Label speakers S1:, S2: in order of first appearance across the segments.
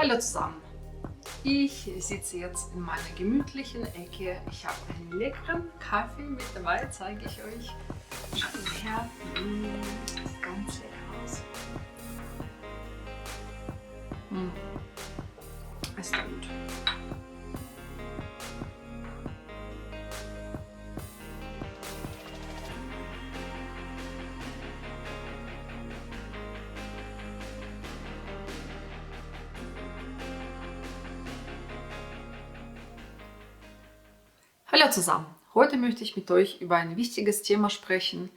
S1: Hallo zusammen! Ich sitze jetzt in meiner gemütlichen Ecke. Ich habe einen leckeren Kaffee mit dabei, zeige ich euch. Schaut mal her, ganz lecker aus. Ist gut. Hallo zusammen! Heute möchte ich mit euch über ein wichtiges Thema sprechen.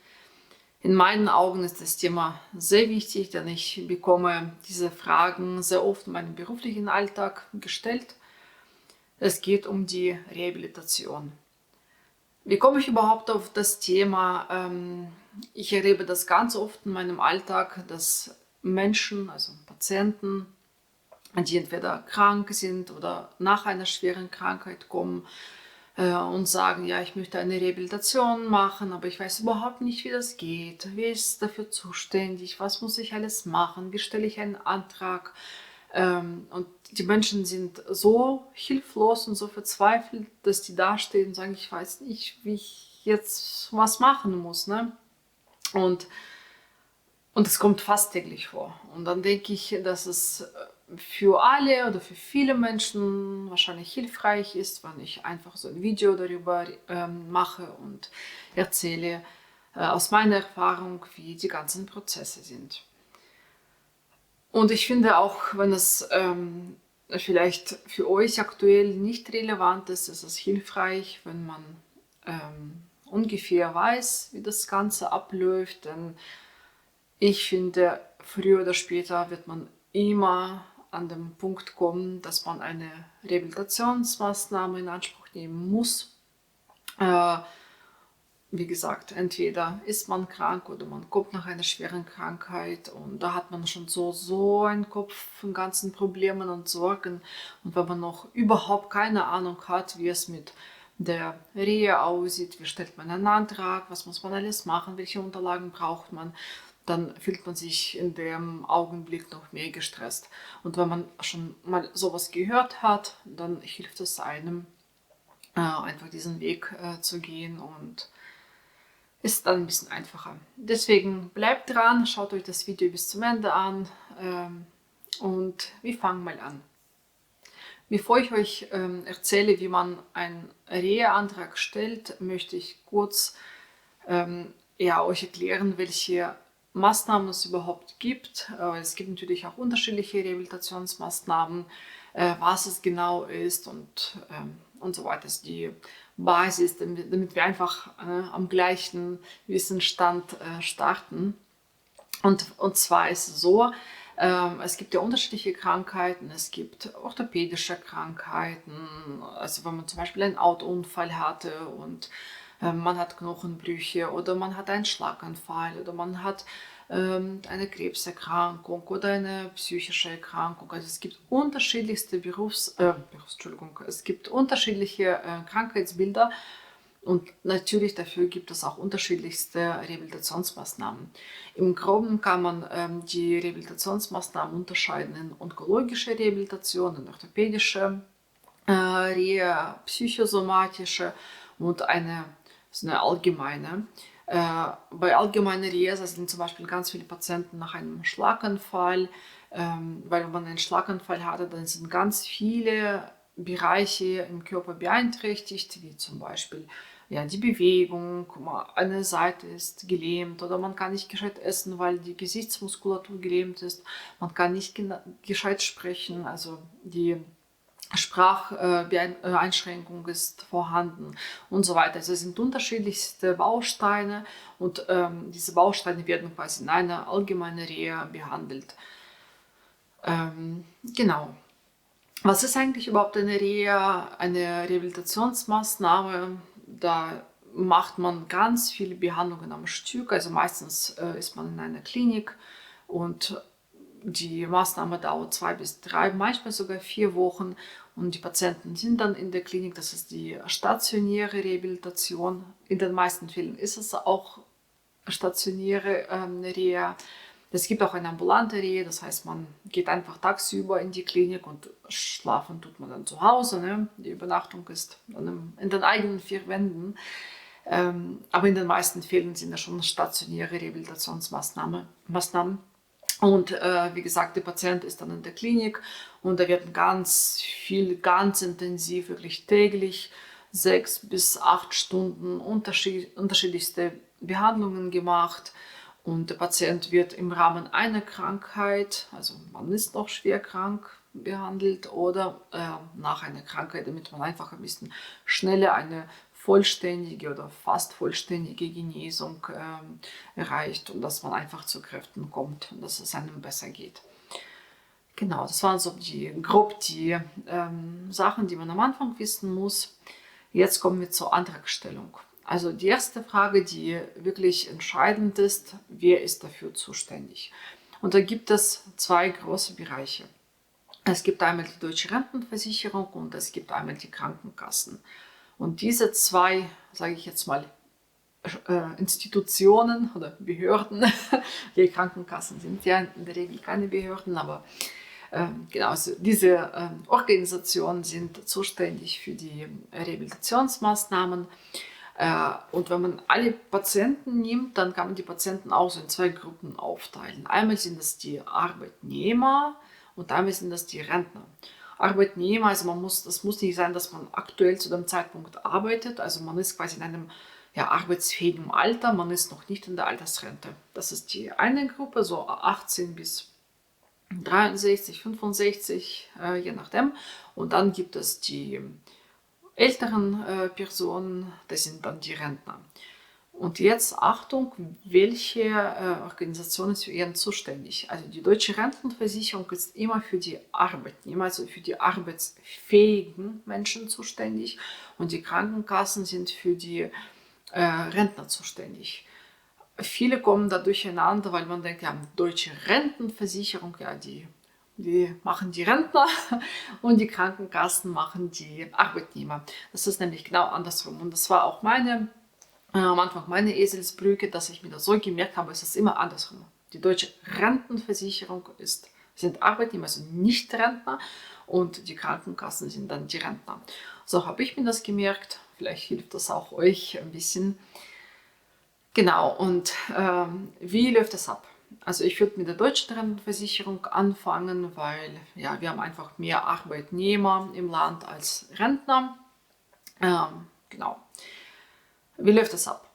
S1: In meinen Augen ist das Thema sehr wichtig, denn ich bekomme diese Fragen sehr oft in meinem beruflichen Alltag gestellt. Es geht um die Rehabilitation. Wie komme ich überhaupt auf das Thema? Ich erlebe das ganz oft in meinem Alltag, dass Menschen, also Patienten, die entweder krank sind oder nach einer schweren Krankheit kommen, und sagen, ja, ich möchte eine Rehabilitation machen, aber ich weiß überhaupt nicht, wie das geht. Wer ist dafür zuständig? Was muss ich alles machen? Wie stelle ich einen Antrag? Und die Menschen sind so hilflos und so verzweifelt, dass die dastehen und sagen, ich weiß nicht, wie ich jetzt was machen muss. Ne? Und es kommt fast täglich vor. Und dann denke ich, dass es für alle oder für viele Menschen wahrscheinlich hilfreich ist, wenn ich einfach so ein Video darüber mache und erzähle aus meiner Erfahrung, wie die ganzen Prozesse sind. Und ich finde auch, wenn es vielleicht für euch aktuell nicht relevant ist, ist es hilfreich, wenn man ungefähr weiß, wie das Ganze abläuft. Denn ich finde, früher oder später wird man immer an den Punkt kommen, dass man eine Rehabilitationsmaßnahme in Anspruch nehmen muss. Wie gesagt, entweder ist man krank oder man kommt nach einer schweren Krankheit und da hat man schon so einen Kopf von ganzen Problemen und Sorgen. Und wenn man noch überhaupt keine Ahnung hat, wie es mit der Reha aussieht, wie stellt man einen Antrag, was muss man alles machen, welche Unterlagen braucht man, dann fühlt man sich in dem Augenblick noch mehr gestresst. Und wenn man schon mal sowas gehört hat, dann hilft es einem, einfach diesen Weg zu gehen und ist dann ein bisschen einfacher. Deswegen bleibt dran, schaut euch das Video bis zum Ende an und wir fangen mal an. Bevor ich euch erzähle, wie man einen Reha-Antrag stellt, möchte ich kurz euch erklären, welche Maßnahmen es überhaupt gibt. Es gibt natürlich auch unterschiedliche Rehabilitationsmaßnahmen, was es genau ist und so weiter. Das ist die Basis, damit wir einfach am gleichen Wissensstand starten. Und zwar ist es so, es gibt ja unterschiedliche Krankheiten, es gibt orthopädische Krankheiten, also wenn man zum Beispiel einen Autounfall hatte und man hat Knochenbrüche oder man hat einen Schlaganfall oder man hat eine Krebserkrankung oder eine psychische Erkrankung. Also es gibt unterschiedlichste es gibt unterschiedliche Krankheitsbilder. Und natürlich dafür gibt es auch unterschiedlichste Rehabilitationsmaßnahmen. Im Groben kann man die Rehabilitationsmaßnahmen unterscheiden in onkologische Rehabilitation, in orthopädische Reha, psychosomatische und so eine allgemeine. Bei allgemeiner Reha sind zum Beispiel ganz viele Patienten nach einem Schlaganfall, weil wenn man einen Schlaganfall hatte, dann sind ganz viele Bereiche im Körper beeinträchtigt, wie zum Beispiel die Bewegung, eine Seite ist gelähmt oder man kann nicht gescheit essen, weil die Gesichtsmuskulatur gelähmt ist, man kann nicht gescheit sprechen, also die Spracheinschränkung ist vorhanden und so weiter. Also es sind unterschiedlichste Bausteine und diese Bausteine werden quasi in einer allgemeinen Reha behandelt. Genau. Was ist eigentlich überhaupt eine Reha, eine Rehabilitationsmaßnahme? Da macht man ganz viele Behandlungen am Stück. Also meistens ist man in einer Klinik und die Maßnahme dauert 2 bis 3, manchmal sogar 4 Wochen und die Patienten sind dann in der Klinik. Das ist die stationäre Rehabilitation. In den meisten Fällen ist es auch stationäre Reha. Es gibt auch eine ambulante Reha, das heißt, man geht einfach tagsüber in die Klinik und schlafen tut man dann zu Hause. Ne? Die Übernachtung ist dann in den eigenen vier Wänden. Aber in den meisten Fällen sind das schon stationäre Rehabilitationsmaßnahmen. Und wie gesagt, der Patient ist dann in der Klinik und da wird ganz viel, ganz intensiv, wirklich täglich 6 bis 8 Stunden unterschiedlichste Behandlungen gemacht. Und der Patient wird im Rahmen einer Krankheit, also man ist noch schwer krank, behandelt oder nach einer Krankheit, damit man einfach ein bisschen schneller eine vollständige oder fast vollständige Genesung erreicht und dass man einfach zu Kräften kommt und dass es einem besser geht. Genau, das waren so grob die Sachen, die man am Anfang wissen muss. Jetzt kommen wir zur Antragstellung. Also die erste Frage, die wirklich entscheidend ist, wer ist dafür zuständig? Und da gibt es zwei große Bereiche. Es gibt einmal die Deutsche Rentenversicherung und es gibt einmal die Krankenkassen. Und diese zwei, sage ich jetzt mal, Institutionen oder Behörden, die Krankenkassen sind ja in der Regel keine Behörden, aber genau, also diese Organisationen sind zuständig für die Rehabilitationsmaßnahmen. Und wenn man alle Patienten nimmt, dann kann man die Patienten auch so in zwei Gruppen aufteilen. Einmal sind das die Arbeitnehmer und einmal sind das die Rentner. Arbeitnehmer, also das muss nicht sein, dass man aktuell zu dem Zeitpunkt arbeitet, also man ist quasi in einem arbeitsfähigen Alter, man ist noch nicht in der Altersrente. Das ist die eine Gruppe, so 18 bis 63, 65, je nachdem. Und dann gibt es die älteren Personen, das sind dann die Rentner. Und jetzt Achtung, welche Organisation ist für ihren zuständig? Also die Deutsche Rentenversicherung ist immer für die Arbeitnehmer, also für die arbeitsfähigen Menschen zuständig und die Krankenkassen sind für die Rentner zuständig. Viele kommen da durcheinander, weil man denkt, ja, Deutsche Rentenversicherung, ja, die machen die Rentner und die Krankenkassen machen die Arbeitnehmer. Das ist nämlich genau andersrum. Und das war auch am Anfang meine Eselsbrücke, dass ich mir das so gemerkt habe, es ist immer andersrum. Die Deutsche Rentenversicherung sind Arbeitnehmer, also nicht Rentner und die Krankenkassen sind dann die Rentner. So habe ich mir das gemerkt. Vielleicht hilft das auch euch ein bisschen. Genau, und wie läuft das ab? Also ich würde mit der Deutschen Rentenversicherung anfangen, weil ja, wir haben einfach mehr Arbeitnehmer im Land als Rentner. Genau. Wie läuft das ab?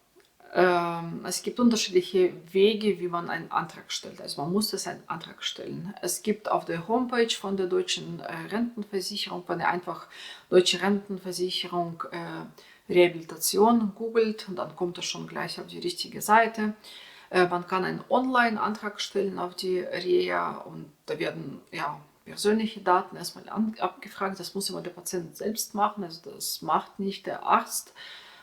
S1: Es gibt unterschiedliche Wege, wie man einen Antrag stellt. Also man muss einen Antrag stellen. Es gibt auf der Homepage von der Deutschen Rentenversicherung, wenn ihr einfach Deutsche Rentenversicherung Rehabilitation googelt, und dann kommt er schon gleich auf die richtige Seite. Man kann einen Online-Antrag stellen auf die Reha und da werden persönliche Daten erstmal abgefragt. Das muss immer der Patient selbst machen, also das macht nicht der Arzt.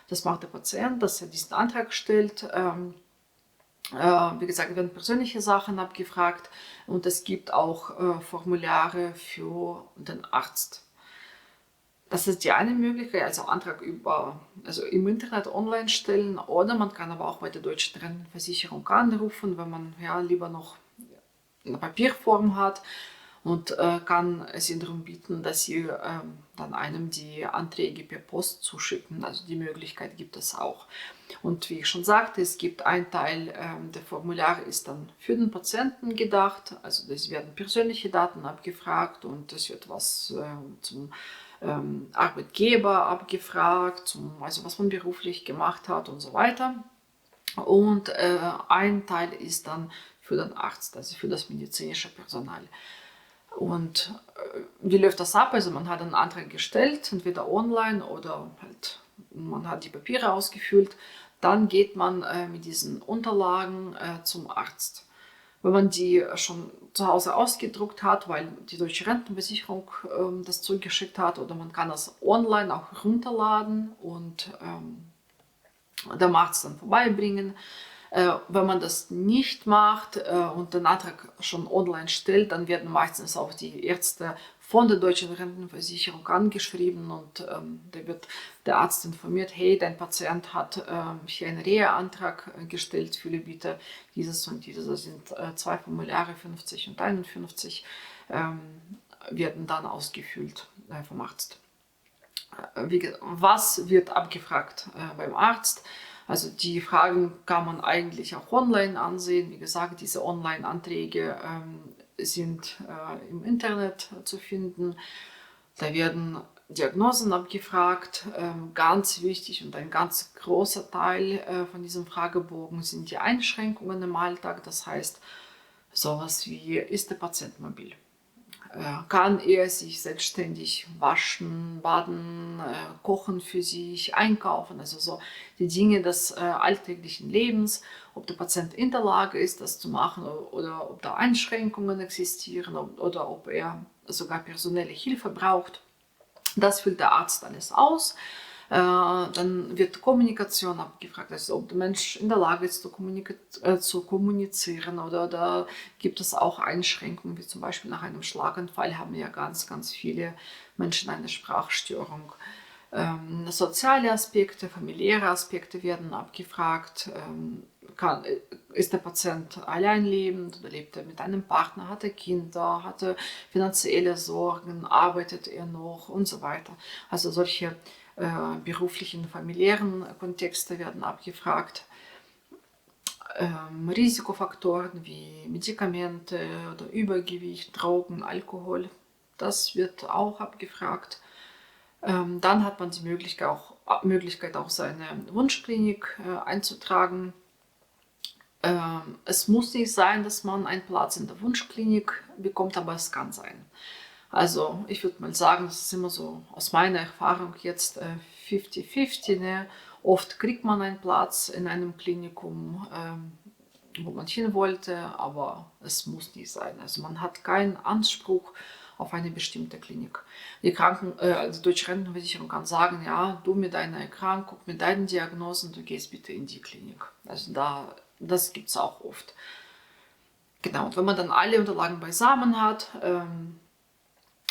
S1: Das macht der Patient, dass er diesen Antrag stellt. Wie gesagt, werden persönliche Sachen abgefragt und es gibt auch Formulare für den Arzt. Das ist die eine Möglichkeit, also Antrag im Internet online stellen, oder man kann aber auch bei der Deutschen Rentenversicherung anrufen, wenn man lieber noch eine Papierform hat, und kann es ihnen darum bieten, dass sie dann einem die Anträge per Post zuschicken. Also die Möglichkeit gibt es auch. Und wie ich schon sagte, es gibt ein Teil der Formulare ist dann für den Patienten gedacht. Also es werden persönliche Daten abgefragt und es wird was zum Arbeitgeber abgefragt, also was man beruflich gemacht hat und so weiter. Und ein Teil ist dann für den Arzt, also für das medizinische Personal. Und wie läuft das ab? Also man hat einen Antrag gestellt, entweder online oder halt man hat die Papiere ausgefüllt. Dann geht man mit diesen Unterlagen zum Arzt. Wenn man die schon zu Hause ausgedruckt hat, weil die Deutsche Rentenversicherung das zugeschickt hat, oder man kann das online auch runterladen und dem Arzt dann vorbeibringen. Wenn man das nicht macht und den Antrag schon online stellt, dann werden meistens auch die Ärzte von der deutschen Rentenversicherung angeschrieben und da wird der Arzt informiert, hey, dein Patient hat hier einen Reha-Antrag gestellt, fülle bitte dieses und dieses. Das sind zwei Formulare, 50 und 51, werden dann ausgefüllt vom Arzt. Was wird abgefragt beim Arzt? Also die Fragen kann man eigentlich auch online ansehen. Wie gesagt, diese Online-Anträge sind im Internet zu finden. Da werden Diagnosen abgefragt. Ganz wichtig und ein ganz großer Teil von diesem Fragebogen sind die Einschränkungen im Alltag. Das heißt, sowas wie, ist der Patient mobil? Kann er sich selbstständig waschen, baden, kochen für sich, einkaufen, also so die Dinge des alltäglichen Lebens, ob der Patient in der Lage ist, das zu machen oder ob da Einschränkungen existieren oder ob er sogar personelle Hilfe braucht. Das füllt der Arzt alles aus. Dann wird Kommunikation abgefragt, also ob der Mensch in der Lage ist zu kommunizieren oder gibt es auch Einschränkungen, wie zum Beispiel nach einem Schlaganfall haben ja ganz, ganz viele Menschen eine Sprachstörung. Soziale Aspekte, familiäre Aspekte werden abgefragt. Ist der Patient alleinlebend oder lebt er mit einem Partner, hat er Kinder, hat er finanzielle Sorgen, arbeitet er noch und so weiter. Also solche beruflichen, familiären Kontexte werden abgefragt. Risikofaktoren wie Medikamente oder Übergewicht, Drogen, Alkohol, das wird auch abgefragt. Dann hat man die Möglichkeit auch seine Wunschklinik einzutragen. Es muss nicht sein, dass man einen Platz in der Wunschklinik bekommt, aber es kann sein. Also ich würde mal sagen, das ist immer so aus meiner Erfahrung jetzt 50-50. Ne? Oft kriegt man einen Platz in einem Klinikum, wo man hin wollte, aber es muss nicht sein. Also man hat keinen Anspruch auf eine bestimmte Klinik. Die Deutsche Rentenversicherung kann sagen, ja, du mit deiner Erkrankung, mit deinen Diagnosen, du gehst bitte in die Klinik. Also das gibt es auch oft. Genau, und wenn man dann alle Unterlagen beisammen hat,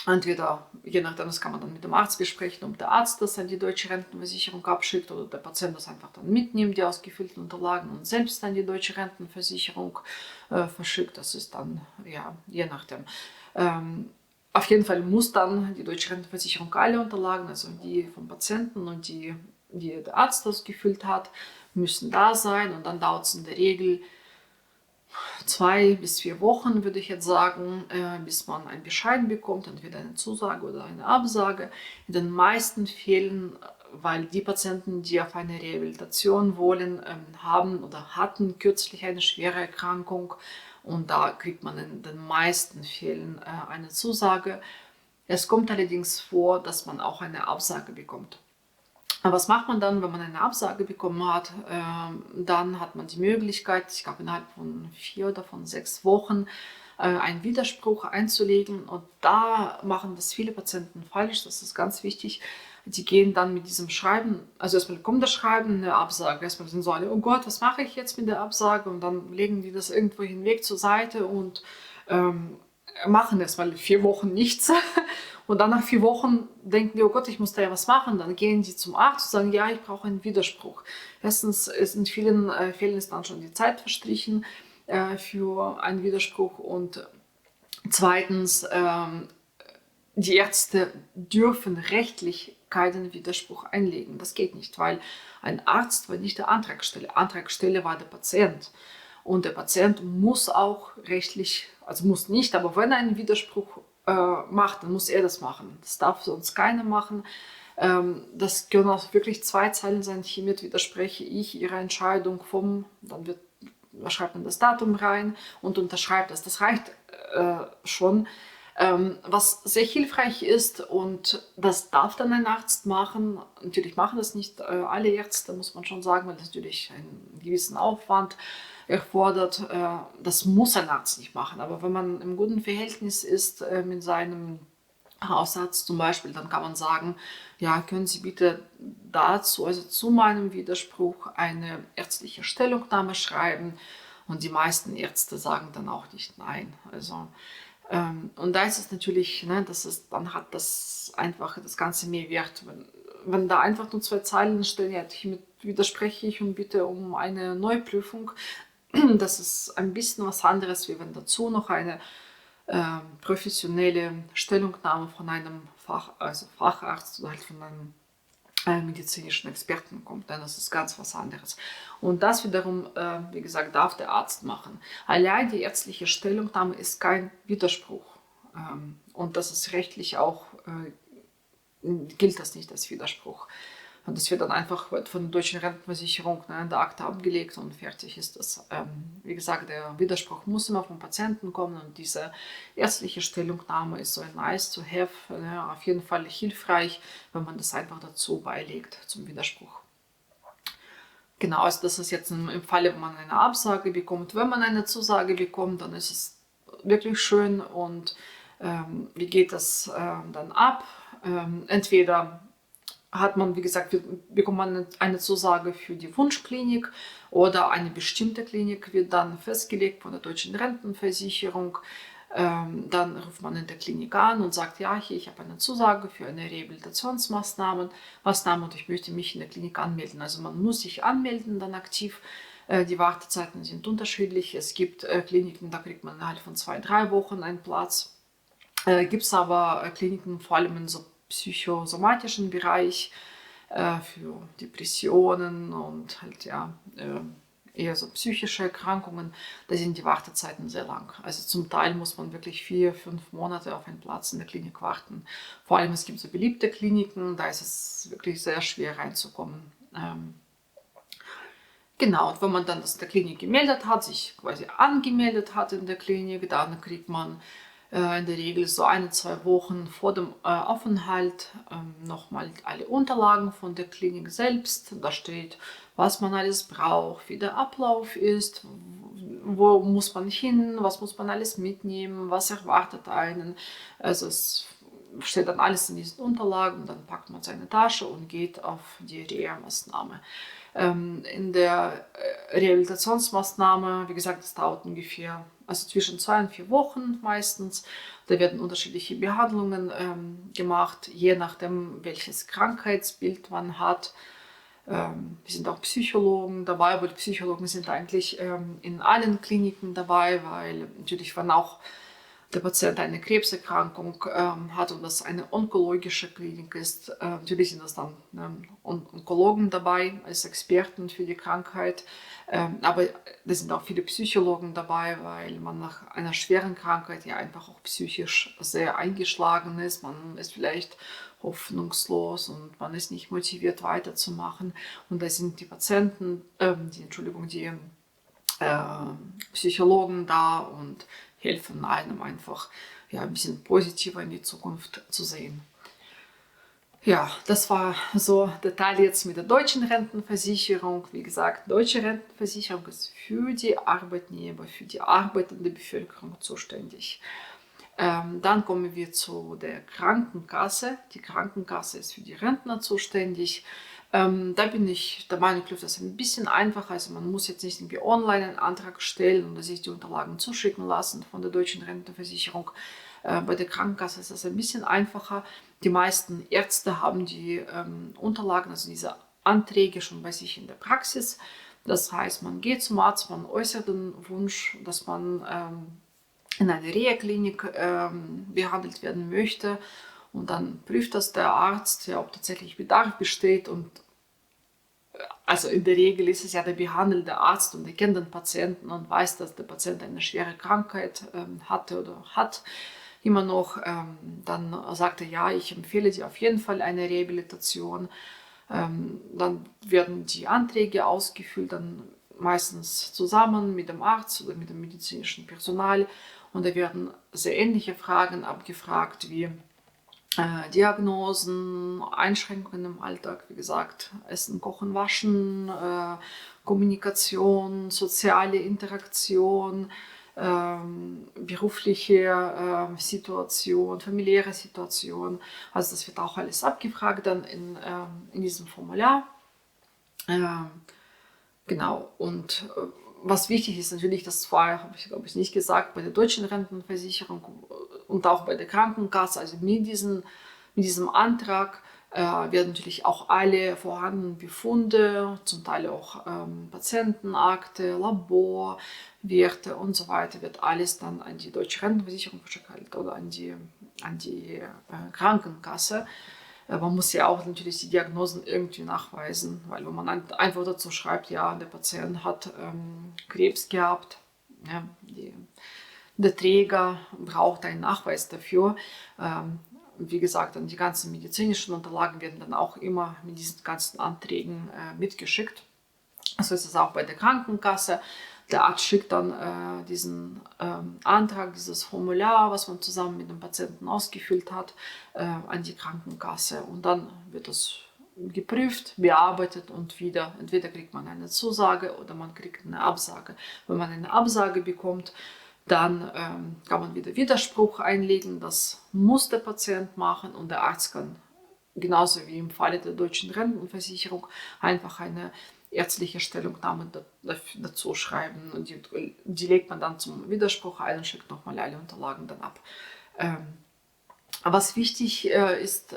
S1: entweder, je nachdem, das kann man dann mit dem Arzt besprechen, ob der Arzt das an die Deutsche Rentenversicherung abschickt oder der Patient das einfach dann mitnimmt, die ausgefüllten Unterlagen, und selbst an die Deutsche Rentenversicherung verschickt. Das ist dann, ja, je nachdem. Auf jeden Fall muss dann die Deutsche Rentenversicherung alle Unterlagen, also die vom Patienten und die der Arzt ausgefüllt hat, müssen da sein, und dann dauert es in der Regel 2 bis 4 Wochen, würde ich jetzt sagen, bis man einen Bescheid bekommt, entweder eine Zusage oder eine Absage. In den meisten Fällen, weil die Patienten, die auf eine Rehabilitation wollen, haben oder hatten kürzlich eine schwere Erkrankung, und da kriegt man in den meisten Fällen eine Zusage. Es kommt allerdings vor, dass man auch eine Absage bekommt. Aber was macht man dann, wenn man eine Absage bekommen hat? Dann hat man die Möglichkeit, ich glaube innerhalb von 4 oder von 6 Wochen, einen Widerspruch einzulegen. Und da machen das viele Patienten falsch, das ist ganz wichtig. Die gehen dann mit diesem Schreiben, also erstmal kommt das Schreiben, eine Absage. Erstmal sind so alle, oh Gott, was mache ich jetzt mit der Absage? Und dann legen die das irgendwo hinweg zur Seite und machen erstmal 4 Wochen nichts. Und dann nach 4 Wochen denken die, oh Gott, ich muss da ja was machen. Dann gehen die zum Arzt und sagen, ja, ich brauche einen Widerspruch. Erstens ist in vielen Fällen ist dann schon die Zeit verstrichen für einen Widerspruch. Und zweitens, die Ärzte dürfen rechtlich keinen Widerspruch einlegen. Das geht nicht, weil ein Arzt war nicht der Antragsteller. Antragsteller war der Patient. Und der Patient muss auch rechtlich, also muss nicht, aber wenn er einen Widerspruch macht, dann muss er das machen. Das darf sonst keiner machen. Das können auch wirklich 2 Zeilen sein. Hiermit widerspreche ich Ihrer Entscheidung dann schreibt man das Datum rein und unterschreibt das. Das reicht schon. Was sehr hilfreich ist, und das darf dann ein Arzt machen. Natürlich machen das nicht alle Ärzte, muss man schon sagen, weil das natürlich einen gewissen Aufwand erfordert. Das muss ein Arzt nicht machen. Aber wenn man im guten Verhältnis ist mit seinem Aussatz zum Beispiel, dann kann man sagen, ja, können Sie bitte dazu, also zu meinem Widerspruch, eine ärztliche Stellungnahme schreiben. Und die meisten Ärzte sagen dann auch nicht nein. Also, und da ist es natürlich, ne, dann hat das einfach das Ganze mehr Wert. Wenn da einfach nur 2 Zeilen stehen, ja, hiermit widerspreche ich und bitte um eine Neuprüfung, das ist ein bisschen was anderes, wie wenn dazu noch eine professionelle Stellungnahme von einem also Facharzt oder halt von einem medizinischen Experten kommt. Dann ist es ganz was anderes. Und das wiederum, wie gesagt, darf der Arzt machen. Allein die ärztliche Stellungnahme ist kein Widerspruch. Und das ist rechtlich auch, gilt das nicht als Widerspruch. Und das wird dann einfach von der deutschen Rentenversicherung, ne, in der Akte abgelegt und fertig ist das. Wie gesagt, der Widerspruch muss immer vom Patienten kommen und diese ärztliche Stellungnahme ist so ein nice to have, ne, auf jeden Fall hilfreich, wenn man das einfach dazu beilegt zum Widerspruch. Genau, also das ist jetzt im Falle, wenn man eine Absage bekommt. Wenn man eine Zusage bekommt, dann ist es wirklich schön. Und wie geht das dann ab? Entweder hat man, wie gesagt, bekommt man eine Zusage für die Wunschklinik oder eine bestimmte Klinik wird dann festgelegt von der deutschen Rentenversicherung. Dann ruft man in der Klinik an und sagt, ja, hier, ich habe eine Zusage für eine Rehabilitationsmaßnahme und ich möchte mich in der Klinik anmelden. Also man muss sich anmelden dann aktiv. Die Wartezeiten sind unterschiedlich. Es gibt Kliniken, da kriegt man innerhalb von 2, 3 Wochen einen Platz. Gibt es aber Kliniken, vor allem in so psychosomatischen Bereich, für Depressionen und halt ja, eher so psychische Erkrankungen, da sind die Wartezeiten sehr lang. Also zum Teil muss man wirklich 4, 5 Monate auf einen Platz in der Klinik warten. Vor allem es gibt so beliebte Kliniken, da ist es wirklich sehr schwer reinzukommen. Genau, und wenn man dann das in der Klinik gemeldet hat, sich quasi angemeldet hat in der Klinik, dann kriegt man in der Regel so 1, 2 Wochen vor dem Aufenthalt nochmal alle Unterlagen von der Klinik selbst. Da steht, was man alles braucht, wie der Ablauf ist, wo muss man hin, was muss man alles mitnehmen, was erwartet einen. Also es steht dann alles in diesen Unterlagen und dann packt man seine Tasche und geht auf die Reha-Maßnahme. In der Rehabilitationsmaßnahme, wie gesagt, das dauert ungefähr, also zwischen 2 und 4 Wochen meistens. Da werden unterschiedliche Behandlungen gemacht, je nachdem, welches Krankheitsbild man hat. Es sind auch Psychologen dabei, aber die Psychologen sind eigentlich in allen Kliniken dabei, weil natürlich, wenn auch der Patient eine Krebserkrankung hat und das eine onkologische Klinik ist, natürlich sind das dann Onkologen dabei als Experten für die Krankheit, aber da sind auch viele Psychologen dabei, weil man nach einer schweren Krankheit ja einfach auch psychisch sehr eingeschlagen ist. Man ist vielleicht hoffnungslos und man ist nicht motiviert weiterzumachen. Und da sind die Patienten, die Psychologen da und helfen einem einfach ja, ein bisschen positiver in die Zukunft zu sehen. Ja, das war so der Teil jetzt mit der deutschen Rentenversicherung. Wie gesagt, deutsche Rentenversicherung ist für die Arbeitnehmer, für die arbeitende Bevölkerung zuständig. Dann kommen wir zu der Krankenkasse. Die Krankenkasse ist für die Rentner zuständig. Da bin ich der Meinung, läuft das ein bisschen einfacher. Also man muss jetzt nicht irgendwie online einen Antrag stellen und sich die Unterlagen zuschicken lassen von der deutschen Rentenversicherung. Bei der Krankenkasse ist das ein bisschen einfacher. Die meisten Ärzte haben die Unterlagen, also diese Anträge schon bei sich in der Praxis. Das heißt, man geht zum Arzt, man äußert den Wunsch, dass man in einer Reha-Klinik behandelt werden möchte. Und dann prüft das der Arzt, ja, ob tatsächlich Bedarf besteht. Und also in der Regel ist es ja der behandelnde Arzt und der kennt den Patienten und weiß, dass der Patient eine schwere Krankheit hatte oder hat immer noch. Dann sagt er, ja, ich empfehle dir auf jeden Fall eine Rehabilitation. Dann werden die Anträge ausgefüllt, dann meistens zusammen mit dem Arzt oder mit dem medizinischen Personal. Und da werden sehr ähnliche Fragen abgefragt wie Diagnosen, Einschränkungen im Alltag, wie gesagt, Essen, Kochen, Waschen, Kommunikation, soziale Interaktion, berufliche Situation, familiäre Situation. Also das wird auch alles abgefragt dann in diesem Formular. Ähm, genau, und was wichtig ist natürlich, das vorher habe ich glaube ich nicht gesagt, bei der deutschen Rentenversicherung und auch bei der Krankenkasse, also mit diesem Antrag werden natürlich auch alle vorhandenen Befunde, zum Teil auch Patientenakte, Laborwerte und so weiter, wird alles dann an die deutsche Rentenversicherung verschickt oder an die Krankenkasse. Man muss ja auch natürlich die Diagnosen irgendwie nachweisen, weil wenn man einfach dazu schreibt, ja, der Patient hat Krebs gehabt, ja, der Träger braucht einen Nachweis dafür. Wie gesagt, dann die ganzen medizinischen Unterlagen werden dann auch immer mit diesen ganzen Anträgen mitgeschickt. So ist es auch bei der Krankenkasse. Der Arzt schickt dann diesen Antrag, dieses Formular, was man zusammen mit dem Patienten ausgefüllt hat, an die Krankenkasse. Und dann wird das geprüft, bearbeitet und entweder kriegt man eine Zusage oder man kriegt eine Absage. Wenn man eine Absage bekommt, dann kann man wieder Widerspruch einlegen. Das muss der Patient machen und der Arzt kann genauso wie im Falle der deutschen Rentenversicherung einfach eine ärztliche Stellungnahme dazu schreiben. Und die legt man dann zum Widerspruch ein und schickt nochmal alle Unterlagen dann ab. Was wichtig ist,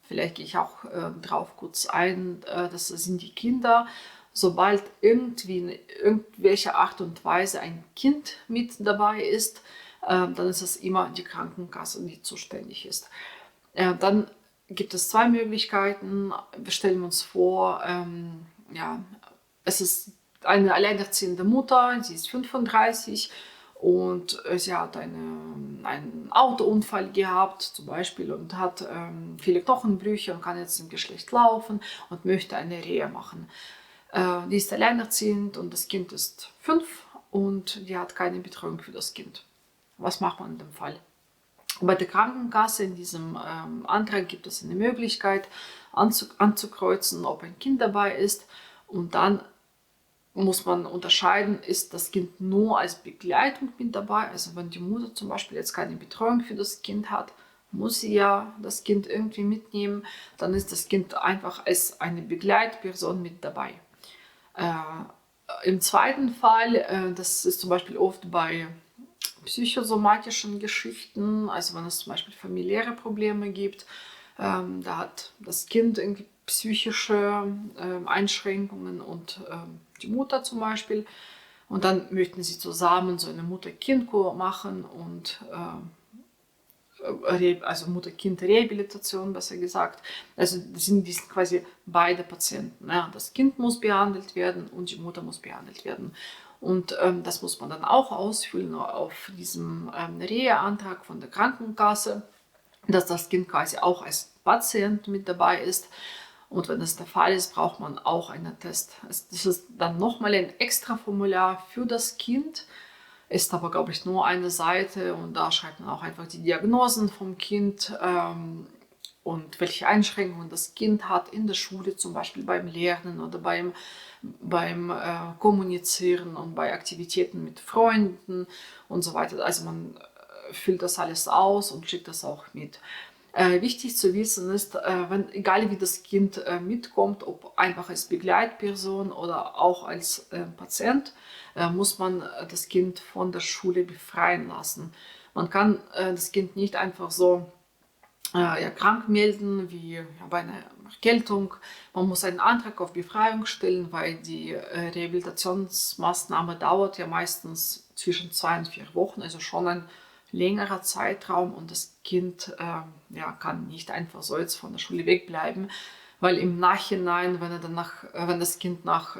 S1: vielleicht gehe ich auch drauf kurz ein, das sind die Kinder. Sobald irgendwie in irgendwelcher Art und Weise ein Kind mit dabei ist, dann ist es immer die Krankenkasse, die zuständig ist. Dann gibt es zwei Möglichkeiten. Wir stellen uns vor, ja, es ist eine alleinerziehende Mutter, sie ist 35 und sie hat einen Autounfall gehabt zum Beispiel und hat viele Knochenbrüche und kann jetzt im Geschlecht laufen und möchte eine Reha machen. Die ist alleinerziehend und das Kind ist 5 und die hat keine Betreuung für das Kind. Was macht man in dem Fall? Bei der Krankenkasse in diesem Antrag gibt es eine Möglichkeit anzukreuzen, ob ein Kind dabei ist, und dann muss man unterscheiden, ist das Kind nur als Begleitung mit dabei. Also wenn die Mutter zum Beispiel jetzt keine Betreuung für das Kind hat, muss sie ja das Kind irgendwie mitnehmen, dann ist das Kind einfach als eine Begleitperson mit dabei. Im zweiten Fall, das ist zum Beispiel oft bei psychosomatischen Geschichten, also wenn es zum Beispiel familiäre Probleme gibt, da hat das Kind irgendwie psychische Einschränkungen und die Mutter zum Beispiel. Und dann möchten sie zusammen so eine Mutter-Kind-Kur machen und also Mutter-Kind-Rehabilitation, besser gesagt. Also die sind quasi beide Patienten. Ja. Das Kind muss behandelt werden und die Mutter muss behandelt werden. Und das muss man dann auch ausfüllen auf diesem Reha-Antrag von der Krankenkasse, dass das Kind quasi auch als Patient mit dabei ist. Und wenn das der Fall ist, braucht man auch einen Attest. Das ist dann nochmal ein extra Formular für das Kind, ist aber, glaube ich, nur eine Seite und da schreibt man auch einfach die Diagnosen vom Kind und welche Einschränkungen das Kind hat in der Schule, zum Beispiel beim Lernen oder beim Kommunizieren und bei Aktivitäten mit Freunden und so weiter. Also man füllt das alles aus und schickt das auch mit. Wichtig zu wissen ist, egal wie das Kind mitkommt, ob einfach als Begleitperson oder auch als Patient, muss man das Kind von der Schule befreien lassen. Man kann das Kind nicht einfach so krank melden wie bei einer Erkältung. Man muss einen Antrag auf Befreiung stellen, weil die Rehabilitationsmaßnahme dauert ja meistens zwischen 2 und 4 Wochen, also schon ein längerer Zeitraum, und das Kind kann nicht einfach so jetzt von der Schule wegbleiben, weil im Nachhinein, wenn das Kind nach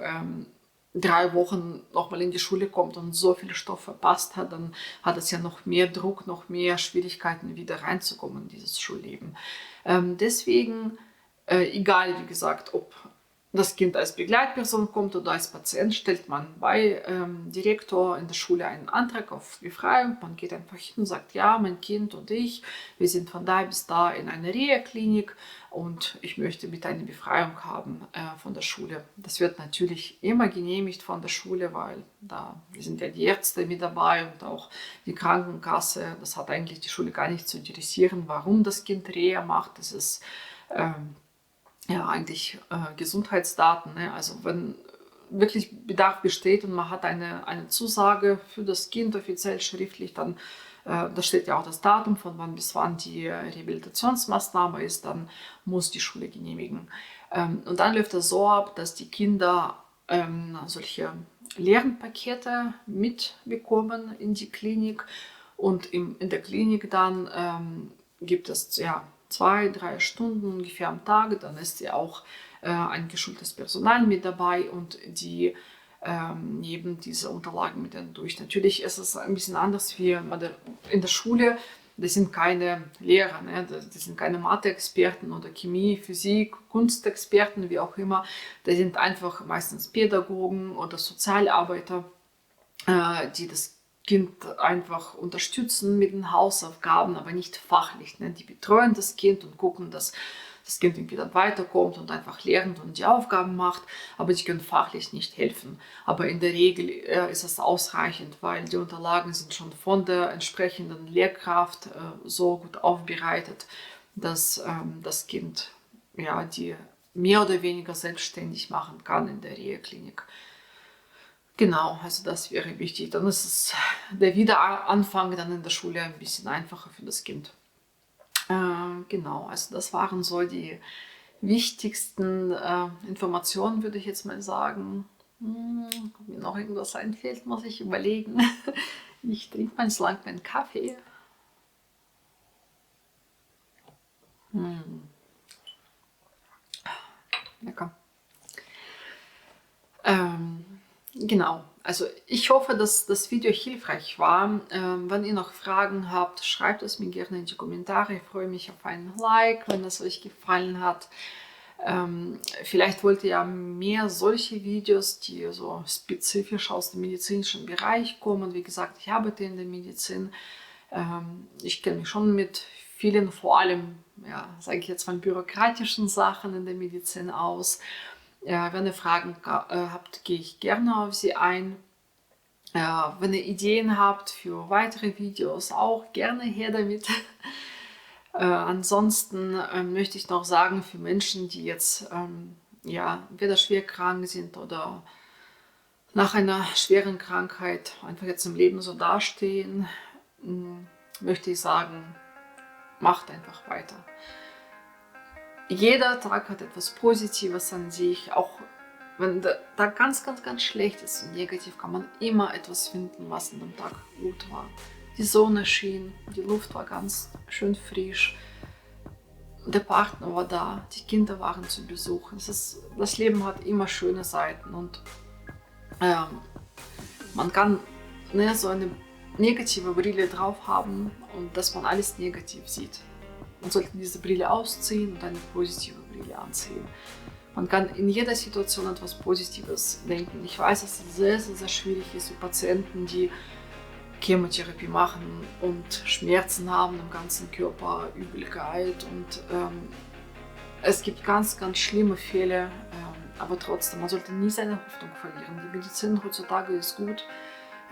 S1: 3 Wochen nochmal in die Schule kommt und so viel Stoff verpasst hat, dann hat es ja noch mehr Druck, noch mehr Schwierigkeiten, wieder reinzukommen in dieses Schulleben. Deswegen, egal wie gesagt, ob das Kind als Begleitperson kommt oder als Patient, stellt man bei Direktor in der Schule einen Antrag auf Befreiung. Man geht einfach hin und sagt, ja, mein Kind und ich, wir sind von da bis da in einer Reha-Klinik und ich möchte bitte eine Befreiung haben von der Schule. Das wird natürlich immer genehmigt von der Schule, weil da sind ja die Ärzte mit dabei und auch die Krankenkasse. Das hat eigentlich die Schule gar nicht zu interessieren, warum das Kind Reha macht. Das ist ja, eigentlich Gesundheitsdaten. Ne? Also wenn wirklich Bedarf besteht und man hat eine Zusage für das Kind offiziell schriftlich, dann da steht ja auch das Datum, von wann bis wann die Rehabilitationsmaßnahme ist, dann muss die Schule genehmigen. Und dann läuft das so ab, dass die Kinder solche Lernpakete mitbekommen in die Klinik und in der Klinik dann gibt es ja 2-3 Stunden ungefähr am Tag, dann ist ja auch ein geschultes Personal mit dabei und die nehmen diese Unterlagen mit denen durch. Natürlich ist es ein bisschen anders wie in der Schule. Das sind keine Lehrer, ne? Das sind keine Mathe-Experten oder Chemie, Physik, Kunstexperten, wie auch immer. Das sind einfach meistens Pädagogen oder Sozialarbeiter, die das Kind einfach unterstützen mit den Hausaufgaben, aber nicht fachlich. Ne? Die betreuen das Kind und gucken, dass das Kind irgendwie dann weiterkommt und einfach lernt und die Aufgaben macht, aber die können fachlich nicht helfen. Aber in der Regel ist es ausreichend, weil die Unterlagen sind schon von der entsprechenden Lehrkraft so gut aufbereitet, dass das Kind ja, die mehr oder weniger selbstständig machen kann in der Reha-Klinik. Genau, also das wäre wichtig. Dann ist es der Wiederanfang dann in der Schule ein bisschen einfacher für das Kind. Genau, also das waren so die wichtigsten Informationen, würde ich jetzt mal sagen. Ob mir noch irgendwas einfällt, muss ich überlegen. Ich trinke mal so lang meinen Kaffee. Lecker. Genau, also ich hoffe, dass das Video hilfreich war. Wenn ihr noch Fragen habt, schreibt es mir gerne in die Kommentare. Ich freue mich auf einen Like, wenn es euch gefallen hat. Vielleicht wollt ihr ja mehr solche Videos, die so spezifisch aus dem medizinischen Bereich kommen. Wie gesagt, ich arbeite in der Medizin. Ich kenne mich schon mit vielen, vor allem, ja, sage ich jetzt mal, bürokratischen Sachen in der Medizin aus. Wenn ihr Fragen habt, gehe ich gerne auf sie ein. Wenn ihr Ideen habt für weitere Videos, auch gerne her damit. Ansonsten möchte ich noch sagen, für Menschen, die jetzt ja, entweder schwer krank sind oder nach einer schweren Krankheit einfach jetzt im Leben so dastehen, möchte ich sagen, macht einfach weiter. Jeder Tag hat etwas Positives an sich, auch wenn der Tag ganz, ganz, ganz schlecht ist und negativ, kann man immer etwas finden, was an dem Tag gut war. Die Sonne schien, die Luft war ganz schön frisch, der Partner war da, die Kinder waren zu Besuch. Das Leben hat immer schöne Seiten und man kann so eine negative Brille drauf haben und dass man alles negativ sieht. Man sollte diese Brille ausziehen und eine positive Brille anziehen. Man kann in jeder Situation etwas Positives denken. Ich weiß, dass es sehr, sehr, sehr schwierig ist für Patienten, die Chemotherapie machen und Schmerzen haben im ganzen Körper, Übelkeit und es gibt ganz, ganz schlimme Fälle, aber trotzdem, man sollte nie seine Hoffnung verlieren. Die Medizin heutzutage ist gut.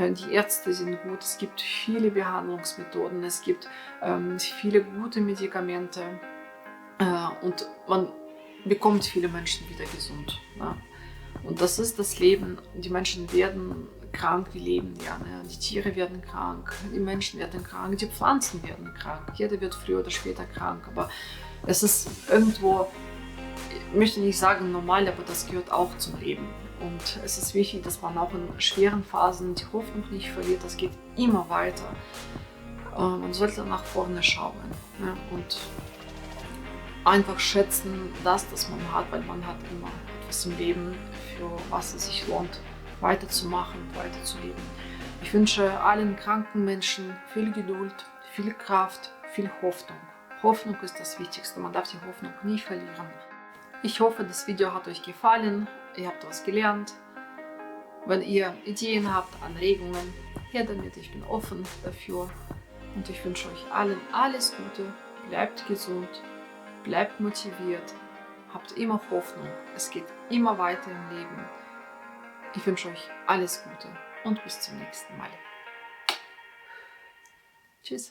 S1: Die Ärzte sind gut, es gibt viele Behandlungsmethoden, es gibt viele gute Medikamente und man bekommt viele Menschen wieder gesund. Ne? Und das ist das Leben. Die Menschen werden krank, wir leben ja. Ne? Die Tiere werden krank, die Menschen werden krank, die Pflanzen werden krank. Jeder wird früher oder später krank, aber es ist irgendwo, ich möchte nicht sagen normal, aber das gehört auch zum Leben. Und es ist wichtig, dass man auch in schweren Phasen die Hoffnung nicht verliert. Das geht immer weiter. Man sollte nach vorne schauen, ne? Und einfach schätzen, das man hat, weil man hat immer etwas im Leben, für was es sich lohnt, weiterzumachen, weiterzuleben. Ich wünsche allen kranken Menschen viel Geduld, viel Kraft, viel Hoffnung. Hoffnung ist das Wichtigste. Man darf die Hoffnung nie verlieren. Ich hoffe, das Video hat euch gefallen. Ihr habt was gelernt. Wenn ihr Ideen habt, Anregungen, her damit. Ich bin offen dafür. Und ich wünsche euch allen alles Gute. Bleibt gesund, bleibt motiviert, habt immer Hoffnung. Es geht immer weiter im Leben. Ich wünsche euch alles Gute und bis zum nächsten Mal. Tschüss.